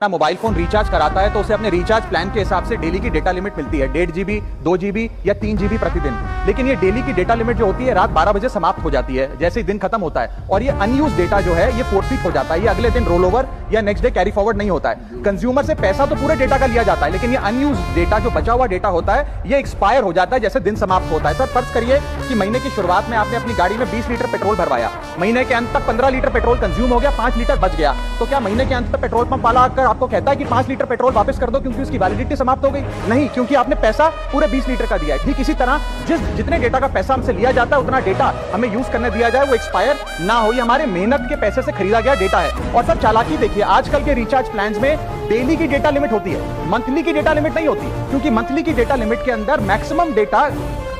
ना mobile phone recharge कराता है तो उसे अपने रिचार्ज प्लान के हिसाब से डेली की डेटा लिमिट मिलती है 1.5 GB 2 GB या 3 GB प्रतिदिन। लेकिन ये डेली की डेटा लिमिट जो होती है रात 12 बजे समाप्त हो जाती है जैसे ही दिन खत्म होता है, और ये अनयूज डेटा जो है ये फोरफीट हो जाता है, ये अगले दिन रोल ओवर या नेक्स्ट डे कैरी फॉरवर्ड नहीं होता है। कंज्यूमर से पैसा तो पूरे डेटा का लिया जाता है, लेकिन ये अनयूज डेटा जो बचा हुआ डेटा होता है ये एक्सपायर हो जाता है जैसे दिन समाप्त होता है। सर फर्ज करिए कि महीने की शुरुआत में आपने अपनी गाड़ी में 20 लीटर पेट्रोल भरवाया, महीने के अंत तक 15 लीटर पेट्रोल कंज्यूम हो गया, 5 लीटर बच गया, तो क्या महीने के अंत तक पेट्रोल पंप वाला आकर आपको कहता है कि 5 लीटर पेट्रोल वापस कर दो क्योंकि उसकी वैलिडिटी समाप्त हो गई? नहीं, क्योंकि आपने पैसा पूरे 20 लीटर का दिया है। ठीक इसी तरह जितने डेटा का पैसा हमसे लिया जाता है उतना डेटा हमें यूज करने दिया जाए, वो एक्सपायर ना हो, ये हमारे मेहनत के पैसे से खरीदा गया डेटा है। और सर चालाकी देखिए, आजकल के रिचार्ज प्लान्स में डेली की डेटा लिमिट होती है, मंथली की डेटा लिमिट नहीं होती, क्योंकि मंथली की डेटा लिमिट के अंदर मैक्सिमम डेटा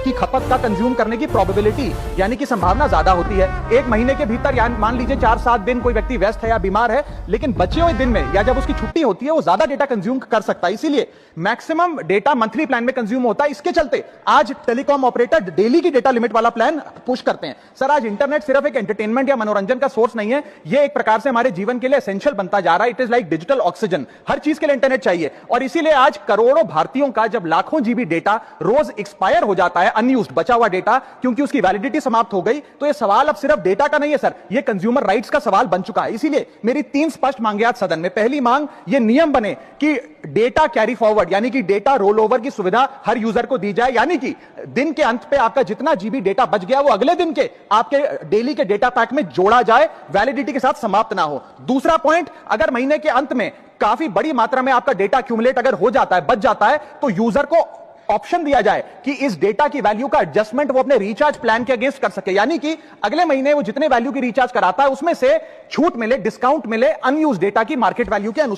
की खपत का कंज्यूम करने की प्रोबेबिलिटी यानी कि संभावना ज्यादा होती है। एक महीने के भीतर या मान लीजिए 4-7 दिन कोई व्यक्ति व्यस्त है या बीमार है, लेकिन बचे हुए दिन में या जब उसकी छुट्टी होती है वो ज्यादा डेटा कंज्यूम कर सकता है, इसीलिए मैक्सिमम डेटा मंथली प्लान में कंज्यूम होता है। इसके चलते आज टेलीकॉम ऑपरेटर डेली की डेटा लिमिट वाला प्लान पुश करते हैं। सर आज इंटरनेट सिर्फ एक एंटरटेनमेंट या मनोरंजन का सोर्स नहीं है, ये एक प्रकार से हमारे जीवन के लिए एसेंशियल बनता जा रहा है। It is like digital oxygen, हर चीज के लिए इंटरनेट चाहिए, और इसीलिए आज करोड़ों भारतीयों का जब लाखों जीबी डेटा रोज एक्सपायर हो जाता है, अनयूज्ड बचा हुआ डेटा, क्योंकि उसकी वैलिडिटी समाप्त हो गई, तो ये सवाल अब सिर्फ डेटा का नहीं है सर, ये कंज्यूमर राइट्स का सवाल बन चुका है। इसीलिए मेरी 3 स्पष्ट मांगे आज सदन में। पहली मांग, ये नियम बने कि डेटा कैरी फॉरवर्ड यानी कि डेटा रोल ओवर की सुविधा हर यूजर को दी जाए, यानी कि दिन के अंत पे आपका जितना जीबी डेटा बच गया वो अगले दिन के आपके डेली के डेटा पैक में जोड़ा जाए, वैलिडिटी के साथ समाप्त ना हो। दूसरा पॉइंट, अगर महीने के अंत में काफी बड़ी मात्रा में आपका डेटा एक्यूमुलेट अगर हो जाता है, बच जाता है, तो यूजर को ऑप्शन दिया जाए कि इस डेटा की वैल्यू का एडजस्टमेंट वो अपने रिचार्ज प्लान के अगेंस्ट कर सके, यानी कि अगले महीने वो जितने वैल्यू की रिचार्ज कराता है उसमें से छूट मिले, डिस्काउंट मिले अनयूज डेटा की मार्केट वैल्यू के अनुसार।